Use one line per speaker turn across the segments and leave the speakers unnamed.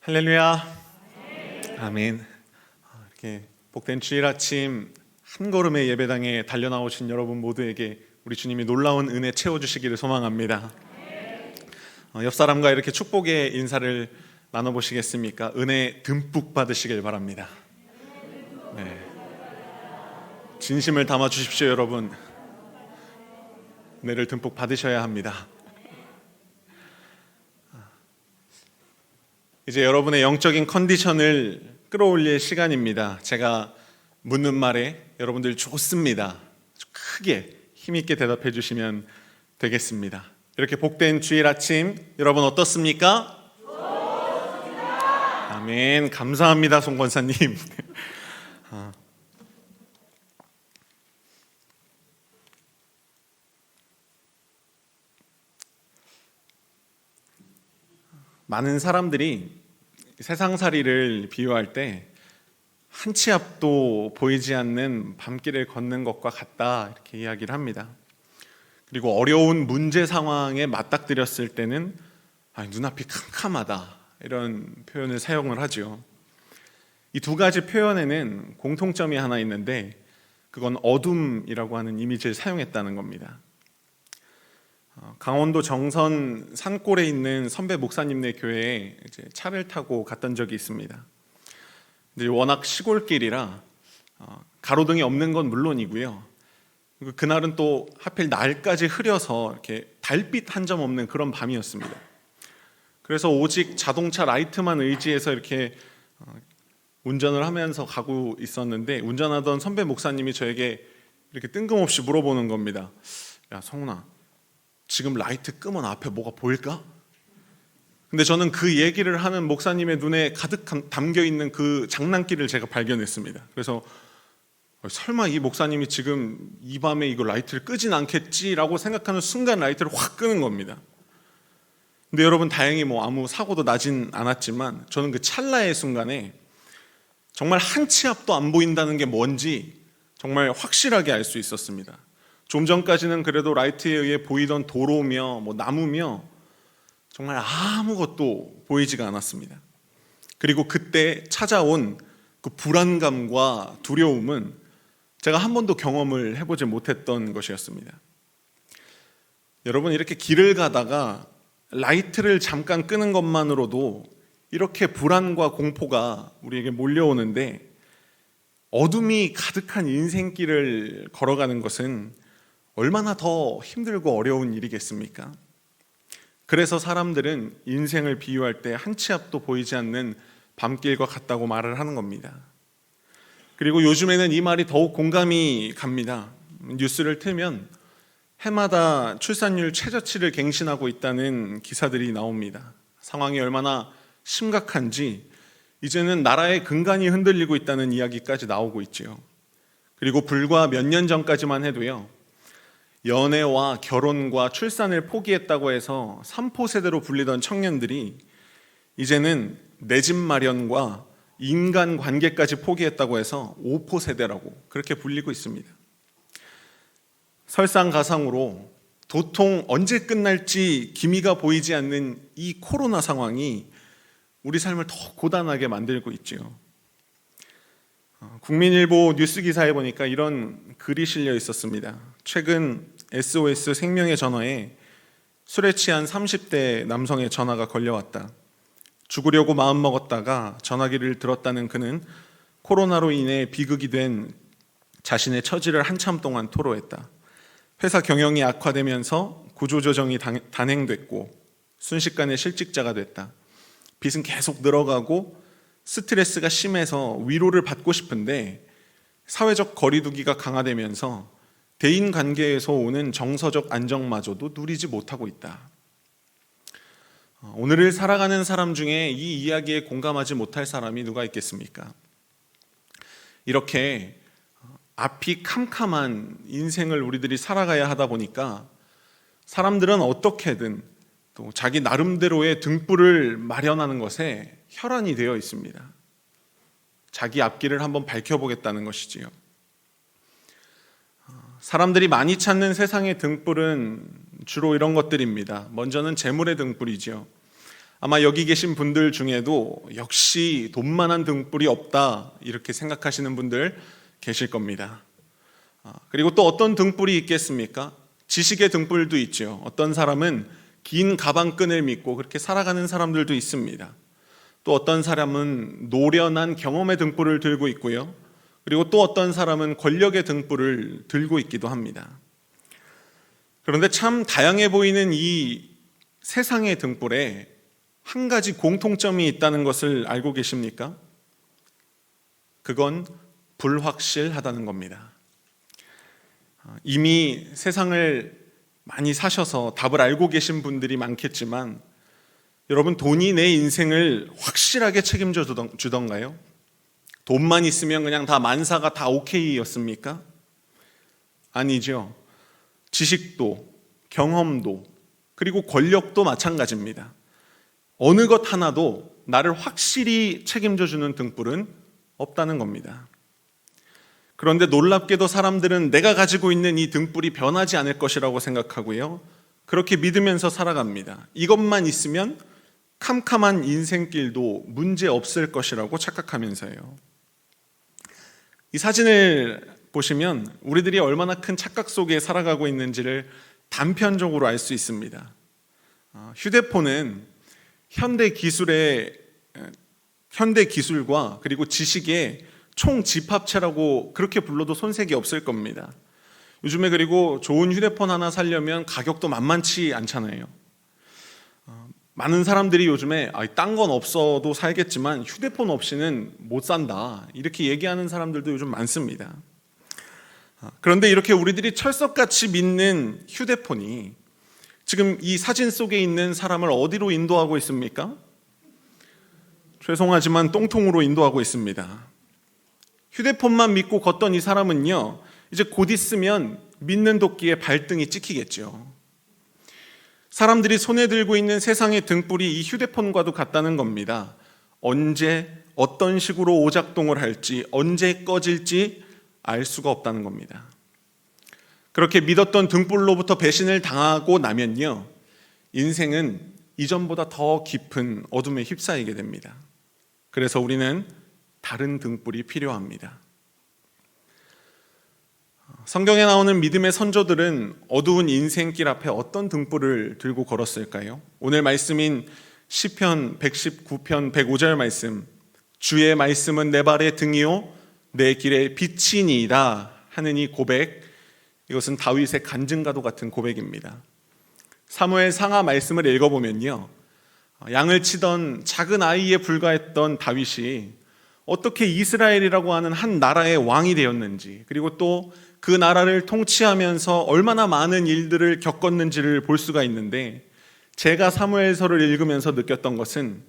할렐루야. 아멘. 이렇게 복된 주일 아침 한 걸음의 예배당에 달려 나오신 여러분 모두에게 우리 주님이 놀라운 은혜 채워주시기를 소망합니다. 옆 사람과 이렇게 축복의 인사를 나눠보시겠습니까? 은혜 듬뿍 받으시길 바랍니다. 네. 진심을 담아 주십시오, 여러분. 은혜를 듬뿍 받으셔야 합니다. 이제 여러분의 영적인 컨디션을 끌어올릴 시간입니다. 제가 묻는 말에 여러분들 좋습니다. 크게 힘있게 대답해 주시면 되겠습니다. 이렇게 복된 주일 아침 여러분 어떻습니까? 좋습니다. 아멘. 감사합니다, 송 권사님. 많은 사람들이 세상살이를 비유할 때 한 치 앞도 보이지 않는 밤길을 걷는 것과 같다 이렇게 이야기를 합니다. 그리고 어려운 문제 상황에 맞닥뜨렸을 때는 눈앞이 캄캄하다 이런 표현을 사용을 하죠. 이 두 가지 표현에는 공통점이 하나 있는데 그건 어둠이라고 하는 이미지를 사용했다는 겁니다. 강원도 정선 산골에 있는 선배 목사님네 교회에 이제 차를 타고 갔던 적이 있습니다. 근데 워낙 시골길이라 가로등이 없는 건 물론이고요. 그날은 또 하필 날까지 흐려서 이렇게 달빛 한 점 없는 그런 밤이었습니다. 그래서 오직 자동차 라이트만 의지해서 이렇게 운전을 하면서 가고 있었는데 운전하던 선배 목사님이 저에게 이렇게 뜬금없이 물어보는 겁니다. 야, 성훈아, 지금 라이트 끄면 앞에 뭐가 보일까? 근데 저는 그 얘기를 하는 목사님의 눈에 가득 담겨 있는 그 장난기를 제가 발견했습니다. 그래서 설마 이 목사님이 지금 이 밤에 이거 라이트를 끄진 않겠지라고 생각하는 순간 라이트를 확 끄는 겁니다. 근데 여러분 다행히 아무 사고도 나진 않았지만 저는 그 찰나의 순간에 정말 한 치 앞도 안 보인다는 게 뭔지 정말 확실하게 알 수 있었습니다. 좀 전까지는 그래도 라이트에 의해 보이던 도로며 나무며 정말 아무것도 보이지가 않았습니다. 그리고 그때 찾아온 그 불안감과 두려움은 제가 한 번도 경험을 해보지 못했던 것이었습니다. 여러분, 이렇게 길을 가다가 라이트를 잠깐 끄는 것만으로도 이렇게 불안과 공포가 우리에게 몰려오는데 어둠이 가득한 인생길을 걸어가는 것은 얼마나 더 힘들고 어려운 일이겠습니까? 그래서 사람들은 인생을 비유할 때 한 치 앞도 보이지 않는 밤길과 같다고 말을 하는 겁니다. 그리고 요즘에는 이 말이 더욱 공감이 갑니다. 뉴스를 틀면 해마다 출산율 최저치를 갱신하고 있다는 기사들이 나옵니다. 상황이 얼마나 심각한지 이제는 나라의 근간이 흔들리고 있다는 이야기까지 나오고 있지요. 그리고 불과 몇 년 전까지만 해도요, 연애와 결혼과 출산을 포기했다고 해서 3포 세대로 불리던 청년들이 이제는 내 집 마련과 인간 관계까지 포기했다고 해서 5포 세대라고 그렇게 불리고 있습니다. 설상가상으로 도통 언제 끝날지 기미가 보이지 않는 이 코로나 상황이 우리 삶을 더 고단하게 만들고 있지요. 국민일보 뉴스 기사에 보니까 이런 글이 실려 있었습니다. 최근 SOS 생명의 전화에 술에 취한 30대 남성의 전화가 걸려왔다. 죽으려고 마음먹었다가 전화기를 들었다는 그는 코로나로 인해 비극이 된 자신의 처지를 한참 동안 토로했다. 회사 경영이 악화되면서 구조조정이 단행됐고 순식간에 실직자가 됐다. 빚은 계속 늘어가고 스트레스가 심해서 위로를 받고 싶은데 사회적 거리두기가 강화되면서 대인관계에서 오는 정서적 안정마저도 누리지 못하고 있다. 오늘을 살아가는 사람 중에 이 이야기에 공감하지 못할 사람이 누가 있겠습니까? 이렇게 앞이 캄캄한 인생을 우리들이 살아가야 하다 보니까 사람들은 어떻게든 또 자기 나름대로의 등불을 마련하는 것에 혈안이 되어 있습니다. 자기 앞길을 한번 밝혀보겠다는 것이지요. 사람들이 많이 찾는 세상의 등불은 주로 이런 것들입니다. 먼저는 재물의 등불이지요. 아마 여기 계신 분들 중에도 역시 돈만한 등불이 없다 이렇게 생각하시는 분들 계실 겁니다. 그리고 또 어떤 등불이 있겠습니까? 지식의 등불도 있죠. 어떤 사람은 긴 가방끈을 믿고 그렇게 살아가는 사람들도 있습니다. 또 어떤 사람은 노련한 경험의 등불을 들고 있고요. 그리고 또 어떤 사람은 권력의 등불을 들고 있기도 합니다. 그런데 참 다양해 보이는 이 세상의 등불에 한 가지 공통점이 있다는 것을 알고 계십니까? 그건 불확실하다는 겁니다. 이미 세상을 많이 사셔서 답을 알고 계신 분들이 많겠지만 여러분, 돈이 내 인생을 확실하게 책임져 주던가요? 돈만 있으면 그냥 다 만사가 다 오케이였습니까? 아니죠. 지식도, 경험도, 그리고 권력도 마찬가지입니다. 어느 것 하나도 나를 확실히 책임져 주는 등불은 없다는 겁니다. 그런데 놀랍게도 사람들은 내가 가지고 있는 이 등불이 변하지 않을 것이라고 생각하고요. 그렇게 믿으면서 살아갑니다. 이것만 있으면 캄캄한 인생길도 문제 없을 것이라고 착각하면서요. 이 사진을 보시면 우리들이 얼마나 큰 착각 속에 살아가고 있는지를 단편적으로 알 수 있습니다. 휴대폰은 현대 기술과 그리고 지식의 총집합체라고 그렇게 불러도 손색이 없을 겁니다. 요즘에 그리고 좋은 휴대폰 하나 사려면 가격도 만만치 않잖아요. 많은 사람들이 요즘에 딴 건 없어도 살겠지만 휴대폰 없이는 못 산다 이렇게 얘기하는 사람들도 요즘 많습니다. 그런데 이렇게 우리들이 철석같이 믿는 휴대폰이 지금 이 사진 속에 있는 사람을 어디로 인도하고 있습니까? 죄송하지만 똥통으로 인도하고 있습니다. 휴대폰만 믿고 걷던 이 사람은요, 이제 곧 있으면 믿는 도끼에 발등이 찍히겠죠. 사람들이 손에 들고 있는 세상의 등불이 이 휴대폰과도 같다는 겁니다. 언제 어떤 식으로 오작동을 할지, 언제 꺼질지 알 수가 없다는 겁니다. 그렇게 믿었던 등불로부터 배신을 당하고 나면요, 인생은 이전보다 더 깊은 어둠에 휩싸이게 됩니다. 그래서 우리는 다른 등불이 필요합니다. 성경에 나오는 믿음의 선조들은 어두운 인생길 앞에 어떤 등불을 들고 걸었을까요? 오늘 말씀인 시편 119편 105절 말씀, 주의 말씀은 내 발의 등이요 내 길의 빛이니이다 하는 이 고백, 이것은 다윗의 간증과도 같은 고백입니다. 사무엘 상하 말씀을 읽어보면요, 양을 치던 작은 아이에 불과했던 다윗이 어떻게 이스라엘이라고 하는 한 나라의 왕이 되었는지, 그리고 또 그 나라를 통치하면서 얼마나 많은 일들을 겪었는지를 볼 수가 있는데, 제가 사무엘서를 읽으면서 느꼈던 것은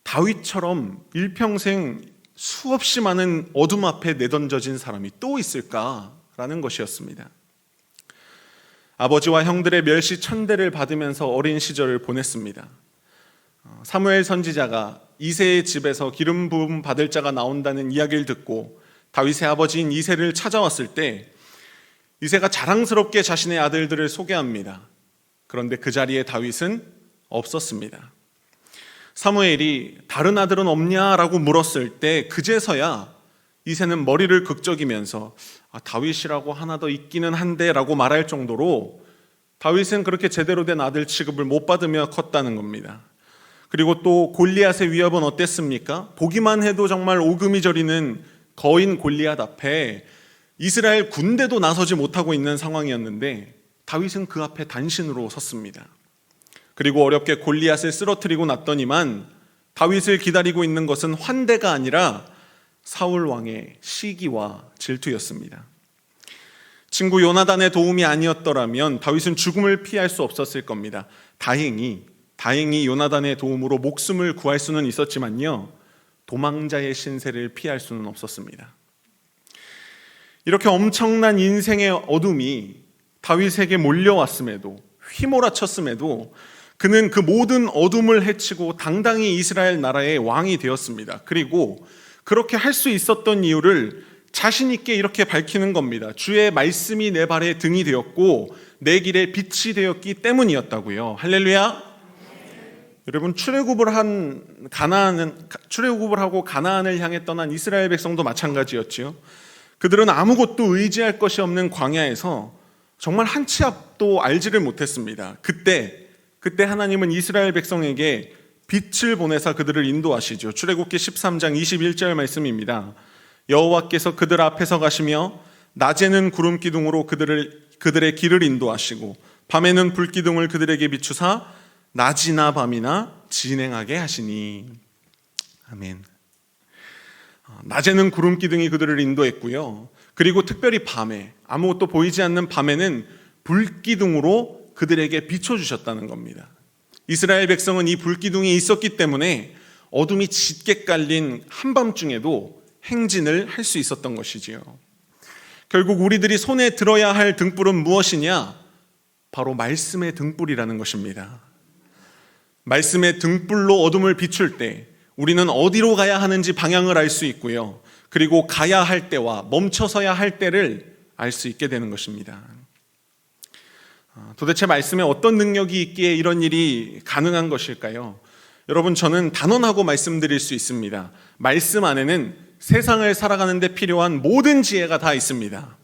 다윗처럼 일평생 수없이 많은 어둠 앞에 내던져진 사람이 또 있을까라는 것이었습니다. 아버지와 형들의 멸시 천대를 받으면서 어린 시절을 보냈습니다. 사무엘 선지자가 이새의 집에서 기름 부음 받을 자가 나온다는 이야기를 듣고 다윗의 아버지인 이새를 찾아왔을 때 이새가 자랑스럽게 자신의 아들들을 소개합니다. 그런데 그 자리에 다윗은 없었습니다. 사무엘이 다른 아들은 없냐라고 물었을 때 그제서야 이새는 머리를 극적이면서 다윗이라고 하나 더 있기는 한데 라고 말할 정도로 다윗은 그렇게 제대로 된 아들 취급을 못 받으며 컸다는 겁니다. 그리고 또 골리앗의 위협은 어땠습니까? 보기만 해도 정말 오금이 저리는 거인 골리앗 앞에 이스라엘 군대도 나서지 못하고 있는 상황이었는데 다윗은 그 앞에 단신으로 섰습니다. 그리고 어렵게 골리앗을 쓰러뜨리고 났더니만 다윗을 기다리고 있는 것은 환대가 아니라 사울 왕의 시기와 질투였습니다. 친구 요나단의 도움이 아니었더라면 다윗은 죽음을 피할 수 없었을 겁니다. 다행히 요나단의 도움으로 목숨을 구할 수는 있었지만요, 도망자의 신세를 피할 수는 없었습니다. 이렇게 엄청난 인생의 어둠이 다윗에게 몰려왔음에도, 휘몰아쳤음에도 그는 그 모든 어둠을 헤치고 당당히 이스라엘 나라의 왕이 되었습니다. 그리고 그렇게 할 수 있었던 이유를 자신 있게 이렇게 밝히는 겁니다. 주의 말씀이 내 발의 등이 되었고 내 길의 빛이 되었기 때문이었다고요. 할렐루야. 여러분, 출애굽을 하고 가나안을 향해 떠난 이스라엘 백성도 마찬가지였지요. 그들은 아무것도 의지할 것이 없는 광야에서 정말 한 치 앞도 알지를 못했습니다. 그때 하나님은 이스라엘 백성에게 빛을 보내사 그들을 인도하시죠. 출애굽기 13장 21절 말씀입니다. 여호와께서 그들 앞에서 가시며 낮에는 구름 기둥으로 그들의 길을 인도하시고 밤에는 불 기둥을 그들에게 비추사 낮이나 밤이나 진행하게 하시니. 아멘. 낮에는 구름 기둥이 그들을 인도했고요. 그리고 특별히 밤에, 아무것도 보이지 않는 밤에는 불 기둥으로 그들에게 비춰주셨다는 겁니다. 이스라엘 백성은 이 불 기둥이 있었기 때문에 어둠이 짙게 깔린 한밤중에도 행진을 할 수 있었던 것이지요. 결국 우리들이 손에 들어야 할 등불은 무엇이냐? 바로 말씀의 등불이라는 것입니다. 말씀의 등불로 어둠을 비출 때 우리는 어디로 가야 하는지 방향을 알 수 있고요. 그리고 가야 할 때와 멈춰서야 할 때를 알 수 있게 되는 것입니다. 도대체 말씀에 어떤 능력이 있기에 이런 일이 가능한 것일까요? 여러분, 저는 단언하고 말씀드릴 수 있습니다. 말씀 안에는 세상을 살아가는 데 필요한 모든 지혜가 다 있습니다.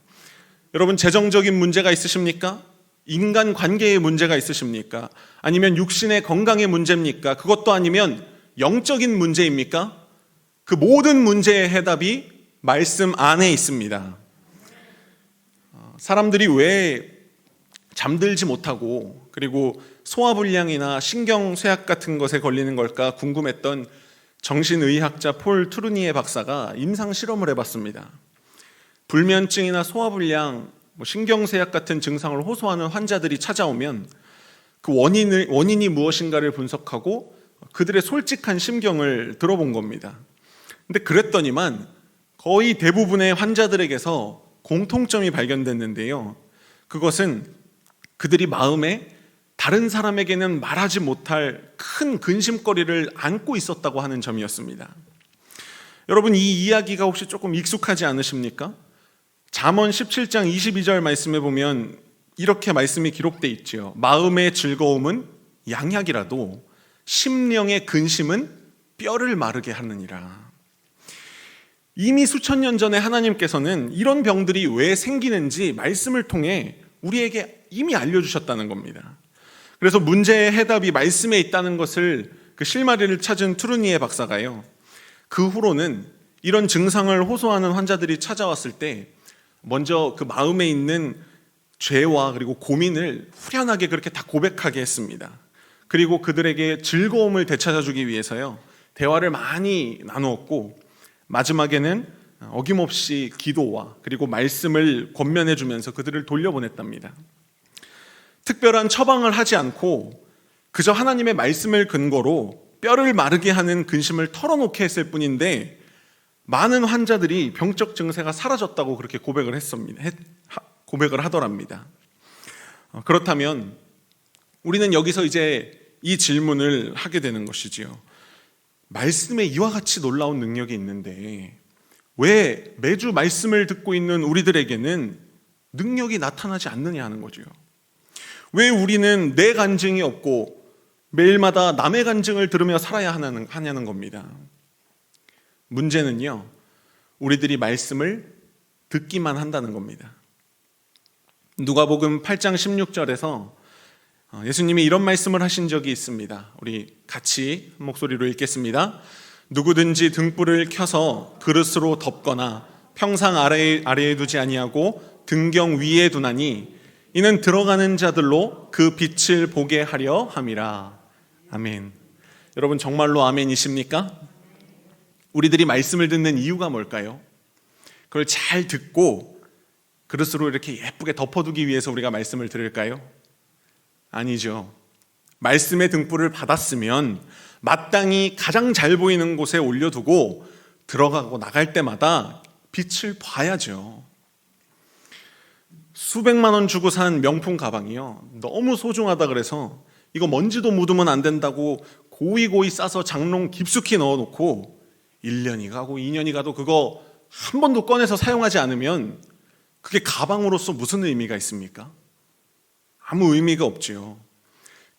여러분, 재정적인 문제가 있으십니까? 인간 관계의 문제가 있으십니까? 아니면 육신의 건강의 문제입니까? 그것도 아니면 영적인 문제입니까? 그 모든 문제의 해답이 말씀 안에 있습니다. 사람들이 왜 잠들지 못하고 그리고 소화불량이나 신경쇠약 같은 것에 걸리는 걸까 궁금했던 정신의학자 폴 트루니에 박사가 임상 실험을 해봤습니다. 불면증이나 소화불량, 신경쇠약 같은 증상을 호소하는 환자들이 찾아오면 그 원인이 무엇인가를 분석하고 그들의 솔직한 심경을 들어본 겁니다. 근데 그랬더니만 거의 대부분의 환자들에게서 공통점이 발견됐는데요. 그것은 그들이 마음에 다른 사람에게는 말하지 못할 큰 근심거리를 안고 있었다고 하는 점이었습니다. 여러분, 이 이야기가 혹시 조금 익숙하지 않으십니까? 잠언 17장 22절 말씀에 보면 이렇게 말씀이 기록돼 있죠. 마음의 즐거움은 양약이라도 심령의 근심은 뼈를 마르게 하느니라. 이미 수천 년 전에 하나님께서는 이런 병들이 왜 생기는지 말씀을 통해 우리에게 이미 알려주셨다는 겁니다. 그래서 문제의 해답이 말씀에 있다는 것을 그 실마리를 찾은 트루니에 박사가요, 그 후로는 이런 증상을 호소하는 환자들이 찾아왔을 때 먼저 그 마음에 있는 죄와 그리고 고민을 후련하게 그렇게 다 고백하게 했습니다. 그리고 그들에게 즐거움을 되찾아주기 위해서요, 대화를 많이 나누었고 마지막에는 어김없이 기도와 그리고 말씀을 권면해 주면서 그들을 돌려보냈답니다. 특별한 처방을 하지 않고 그저 하나님의 말씀을 근거로 뼈를 마르게 하는 근심을 털어놓게 했을 뿐인데 많은 환자들이 병적 증세가 사라졌다고 그렇게 고백을 하더랍니다. 그렇다면 우리는 여기서 이제 이 질문을 하게 되는 것이지요. 말씀에 이와 같이 놀라운 능력이 있는데 왜 매주 말씀을 듣고 있는 우리들에게는 능력이 나타나지 않느냐 하는 거죠. 왜 우리는 내 간증이 없고 매일마다 남의 간증을 들으며 살아야 하냐는 겁니다. 문제는요, 우리들이 말씀을 듣기만 한다는 겁니다. 누가복음 8장 16절에서 예수님이 이런 말씀을 하신 적이 있습니다. 우리 같이 한 목소리로 읽겠습니다. 누구든지 등불을 켜서 그릇으로 덮거나 평상 아래에 두지 아니하고 등경 위에 두나니 이는 들어가는 자들로 그 빛을 보게 하려 함이라. 아멘. 여러분, 정말로 아멘이십니까? 우리들이 말씀을 듣는 이유가 뭘까요? 그걸 잘 듣고 그릇으로 이렇게 예쁘게 덮어두기 위해서 우리가 말씀을 들을까요? 아니죠. 말씀의 등불을 받았으면 마땅히 가장 잘 보이는 곳에 올려두고 들어가고 나갈 때마다 빛을 봐야죠. 수백만 원 주고 산 명품 가방이요, 너무 소중하다 그래서 이거 먼지도 묻으면 안 된다고 고이고이 싸서 장롱 깊숙이 넣어놓고 1년이 가고 2년이 가도 그거 한 번도 꺼내서 사용하지 않으면 그게 가방으로서 무슨 의미가 있습니까? 아무 의미가 없지요.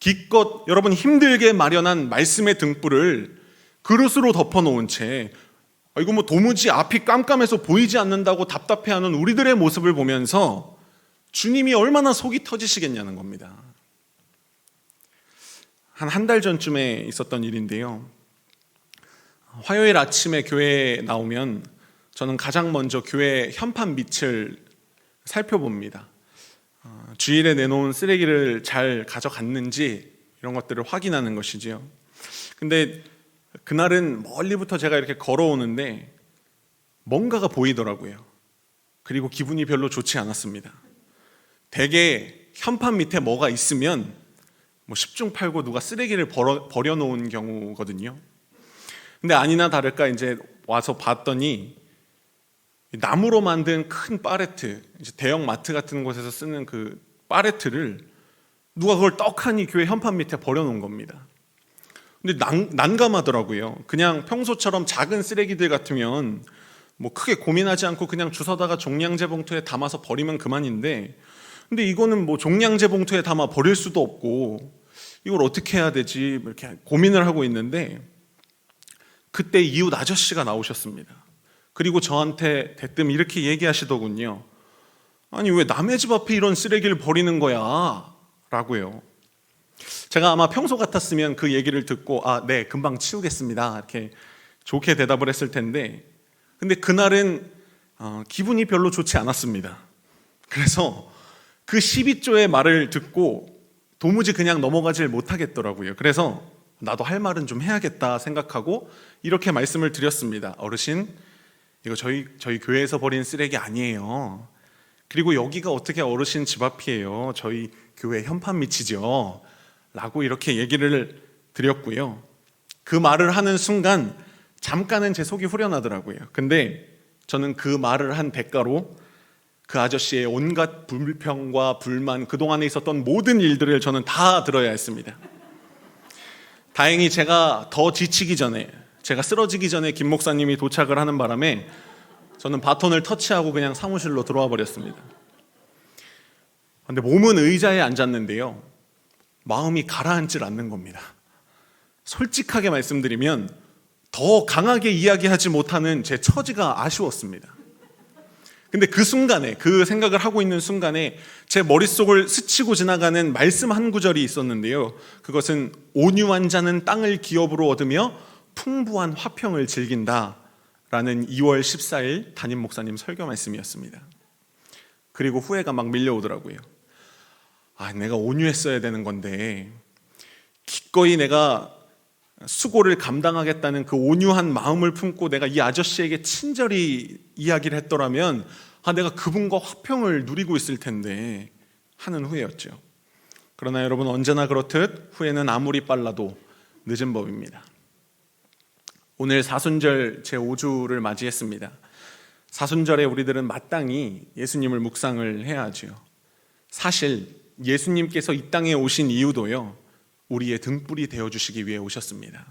기껏 여러분 힘들게 마련한 말씀의 등불을 그릇으로 덮어놓은 채 이거 뭐 도무지 앞이 깜깜해서 보이지 않는다고 답답해하는 우리들의 모습을 보면서 주님이 얼마나 속이 터지시겠냐는 겁니다. 한 달 전쯤에 있었던 일인데요. 화요일 아침에 교회에 나오면 저는 가장 먼저 교회 현판 밑을 살펴봅니다. 주일에 내놓은 쓰레기를 잘 가져갔는지 이런 것들을 확인하는 것이지요. 근데 그날은 멀리부터 제가 이렇게 걸어오는데 뭔가가 보이더라고요. 그리고 기분이 별로 좋지 않았습니다. 대개 현판 밑에 뭐가 있으면 10중 8구 누가 쓰레기를 버려놓은 경우거든요. 근데 아니나 다를까 이제 와서 봤더니 나무로 만든 큰 팔레트, 이제 대형 마트 같은 곳에서 쓰는 그 팔레트를 누가 그걸 떡하니 교회 현판 밑에 버려놓은 겁니다. 근데 난감하더라고요. 그냥 평소처럼 작은 쓰레기들 같으면 뭐 크게 고민하지 않고 그냥 주워다가 종량제 봉투에 담아서 버리면 그만인데, 근데 이거는 뭐 종량제 봉투에 담아 버릴 수도 없고 이걸 어떻게 해야 되지 이렇게 고민을 하고 있는데, 그때 이웃 아저씨가 나오셨습니다. 그리고 저한테 대뜸 이렇게 얘기하시더군요. 아니 왜 남의 집 앞에 이런 쓰레기를 버리는 거야? 라고요. 제가 아마 평소 같았으면 그 얘기를 듣고 네 금방 치우겠습니다 이렇게 좋게 대답을 했을 텐데, 근데 그날은 기분이 별로 좋지 않았습니다. 그래서 그 12조의 말을 듣고 도무지 그냥 넘어가질 못하겠더라고요. 그래서 나도 할 말은 좀 해야겠다 생각하고 이렇게 말씀을 드렸습니다. 어르신, 이거 저희 교회에서 버린 쓰레기 아니에요. 그리고 여기가 어떻게 어르신 집 앞이에요. 저희 교회 현판 밑이죠. 라고 이렇게 얘기를 드렸고요. 그 말을 하는 순간 잠깐은 제 속이 후련하더라고요. 근데 저는 그 말을 한 대가로 그 아저씨의 온갖 불평과 불만, 그동안에 있었던 모든 일들을 저는 다 들어야 했습니다. 다행히 제가 더 지치기 전에, 제가 쓰러지기 전에 김 목사님이 도착을 하는 바람에 저는 바톤을 터치하고 그냥 사무실로 들어와 버렸습니다. 근데 몸은 의자에 앉았는데요, 마음이 가라앉질 않는 겁니다. 솔직하게 말씀드리면 더 강하게 이야기하지 못하는 제 처지가 아쉬웠습니다. 근데 그 순간에, 그 생각을 하고 있는 순간에 제 머릿속을 스치고 지나가는 말씀 한 구절이 있었는데요, 그것은 온유한 자는 땅을 기업으로 얻으며 풍부한 화평을 즐긴다 라는 2월 14일 담임 목사님 설교 말씀이었습니다. 그리고 후회가 막 밀려오더라고요. 내가 온유했어야 되는 건데, 기꺼이 내가 수고를 감당하겠다는 그 온유한 마음을 품고 내가 이 아저씨에게 친절히 이야기를 했더라면 내가 그분과 화평을 누리고 있을 텐데 하는 후회였죠. 그러나 여러분, 언제나 그렇듯 후회는 아무리 빨라도 늦은 법입니다. 오늘 사순절 제5주를 맞이했습니다. 사순절에 우리들은 마땅히 예수님을 묵상을 해야 하죠. 사실 예수님께서 이 땅에 오신 이유도요, 우리의 등불이 되어주시기 위해 오셨습니다.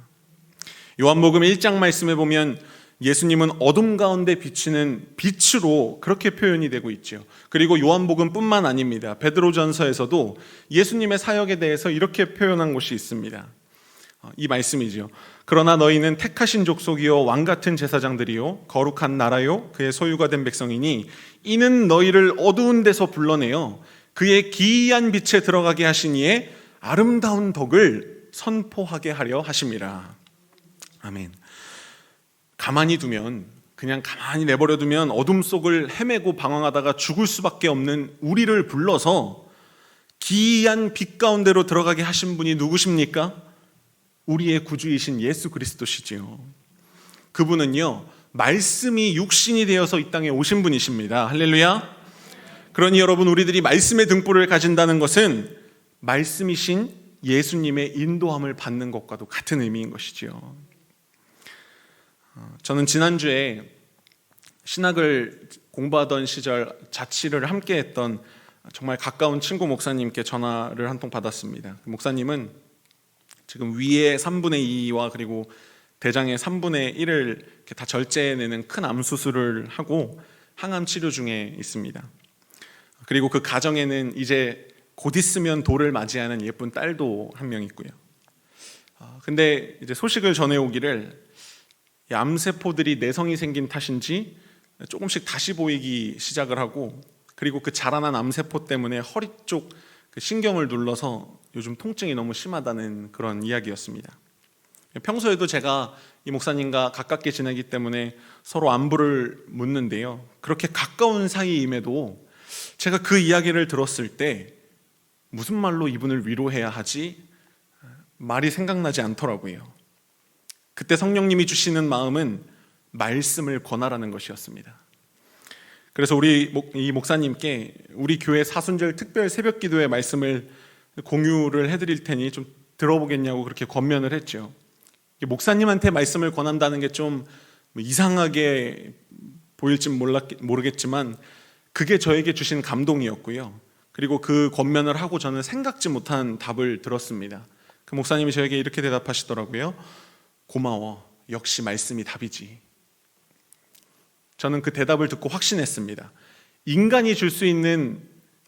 요한복음 1장 말씀에 보면 예수님은 어둠 가운데 비치는 빛으로 그렇게 표현이 되고 있죠. 그리고 요한복음 뿐만 아닙니다. 베드로전서에서도 예수님의 사역에 대해서 이렇게 표현한 곳이 있습니다. 이 말씀이죠. 그러나 너희는 택하신 족속이요 왕같은 제사장들이요 거룩한 나라요 그의 소유가 된 백성이니 이는 너희를 어두운 데서 불러내어 그의 기이한 빛에 들어가게 하신 이의 아름다운 덕을 선포하게 하려 하심이라. 아멘. 가만히 두면, 그냥 가만히 내버려 두면 어둠 속을 헤매고 방황하다가 죽을 수밖에 없는 우리를 불러서 기이한 빛 가운데로 들어가게 하신 분이 누구십니까? 우리의 구주이신 예수 그리스도시지요. 그분은요, 말씀이 육신이 되어서 이 땅에 오신 분이십니다. 할렐루야. 그러니 여러분, 우리들이 말씀의 등불을 가진다는 것은 말씀이신 예수님의 인도함을 받는 것과도 같은 의미인 것이지요. 저는 지난주에 신학을 공부하던 시절 자취를 함께 했던 정말 가까운 친구 목사님께 전화를 한 통 받았습니다. 그 목사님은 지금 위의 3분의 2와 그리고 대장의 3분의 1을 이렇게 다 절제해내는 큰 암 수술을 하고 항암 치료 중에 있습니다. 그리고 그 가정에는 이제 곧 있으면 돌을 맞이하는 예쁜 딸도 한 명 있고요. 근데 이제 소식을 전해오기를 이 암세포들이 내성이 생긴 탓인지 조금씩 다시 보이기 시작을 하고, 그리고 그 자라난 암세포 때문에 허리 쪽 그 신경을 눌러서 요즘 통증이 너무 심하다는 그런 이야기였습니다. 평소에도 제가 이 목사님과 가깝게 지내기 때문에 서로 안부를 묻는데요, 그렇게 가까운 사이임에도 제가 그 이야기를 들었을 때 무슨 말로 이분을 위로해야 하지? 말이 생각나지 않더라고요. 그때 성령님이 주시는 마음은 말씀을 권하라는 것이었습니다. 그래서 이 목사님께 우리 교회 사순절 특별 새벽 기도의 말씀을 공유를 해드릴 테니 좀 들어보겠냐고 그렇게 권면을 했죠. 목사님한테 말씀을 권한다는 게 좀 이상하게 보일진 모르겠지만 그게 저에게 주신 감동이었고요. 그리고 그 권면을 하고 저는 생각지 못한 답을 들었습니다. 그 목사님이 저에게 이렇게 대답하시더라고요. 고마워. 역시 말씀이 답이지. 저는 그 대답을 듣고 확신했습니다. 인간이 줄 수 있는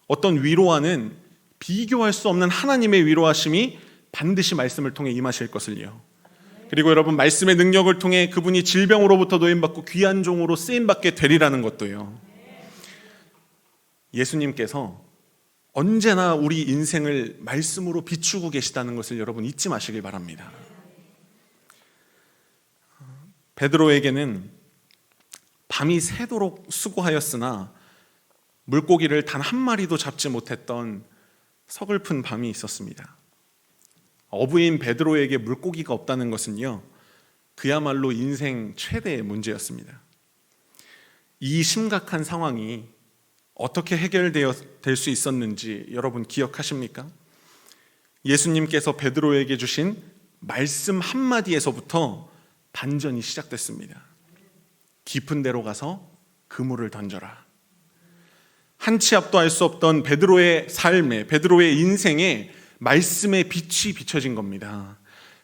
어떤 위로와는 비교할 수 없는 하나님의 위로하심이 반드시 말씀을 통해 임하실 것을요. 그리고 여러분, 말씀의 능력을 통해 그분이 질병으로부터 노임받고 귀한 종으로 쓰임받게 되리라는 것도요. 예수님께서 언제나 우리 인생을 말씀으로 비추고 계시다는 것을 여러분 잊지 마시길 바랍니다. 베드로에게는 밤이 새도록 수고하였으나 물고기를 단 한 마리도 잡지 못했던 서글픈 밤이 있었습니다. 어부인 베드로에게 물고기가 없다는 것은요, 그야말로 인생 최대의 문제였습니다. 이 심각한 상황이 어떻게 해결될 수 있었는지 여러분 기억하십니까? 예수님께서 베드로에게 주신 말씀 한마디에서부터 반전이 시작됐습니다. 깊은 데로 가서 그물을 던져라. 한 치 앞도 알 수 없던 베드로의 삶에, 베드로의 인생에 말씀의 빛이 비춰진 겁니다.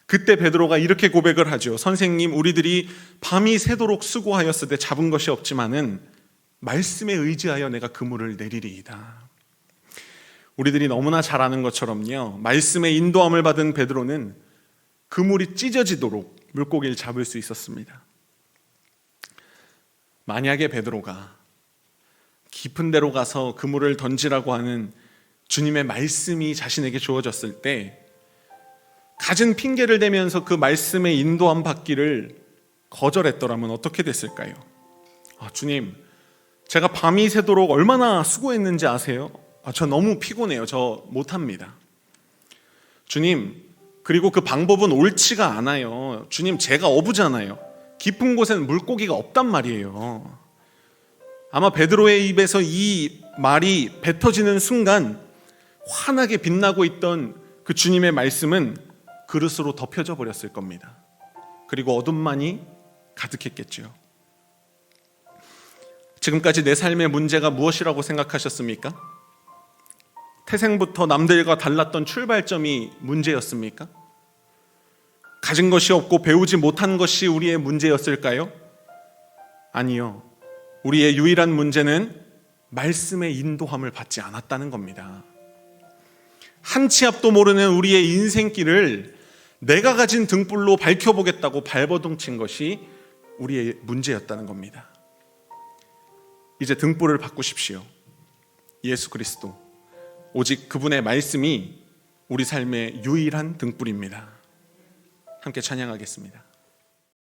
그때 베드로가 이렇게 고백을 하죠. 선생님, 우리들이 밤이 새도록 수고하였으되 잡은 것이 없지만은 말씀에 의지하여 내가 그물을 내리리이다. 우리들이 너무나 잘 아는 것처럼요, 말씀의 인도함을 받은 베드로는 그물이 찢어지도록 물고기를 잡을 수 있었습니다. 만약에 베드로가 깊은 데로 가서 그물을 던지라고 하는 주님의 말씀이 자신에게 주어졌을 때 갖은 핑계를 대면서 그 말씀의 인도함 받기를 거절했더라면 어떻게 됐을까요? 주님, 제가 밤이 새도록 얼마나 수고했는지 아세요? 저 너무 피곤해요. 저 못합니다. 주님, 그리고 그 방법은 옳지가 않아요. 주님, 제가 어부잖아요. 깊은 곳에는 물고기가 없단 말이에요. 아마 베드로의 입에서 이 말이 뱉어지는 순간 환하게 빛나고 있던 그 주님의 말씀은 그릇으로 덮여져 버렸을 겁니다. 그리고 어둠만이 가득했겠죠. 지금까지 내 삶의 문제가 무엇이라고 생각하셨습니까? 태생부터 남들과 달랐던 출발점이 문제였습니까? 가진 것이 없고 배우지 못한 것이 우리의 문제였을까요? 아니요. 우리의 유일한 문제는 말씀의 인도함을 받지 않았다는 겁니다. 한 치 앞도 모르는 우리의 인생길을 내가 가진 등불로 밝혀보겠다고 발버둥친 것이 우리의 문제였다는 겁니다. 이제 등불을 바꾸십시오. 예수 그리스도, 오직 그분의 말씀이 우리 삶의 유일한 등불입니다. 함께 찬양하겠습니다.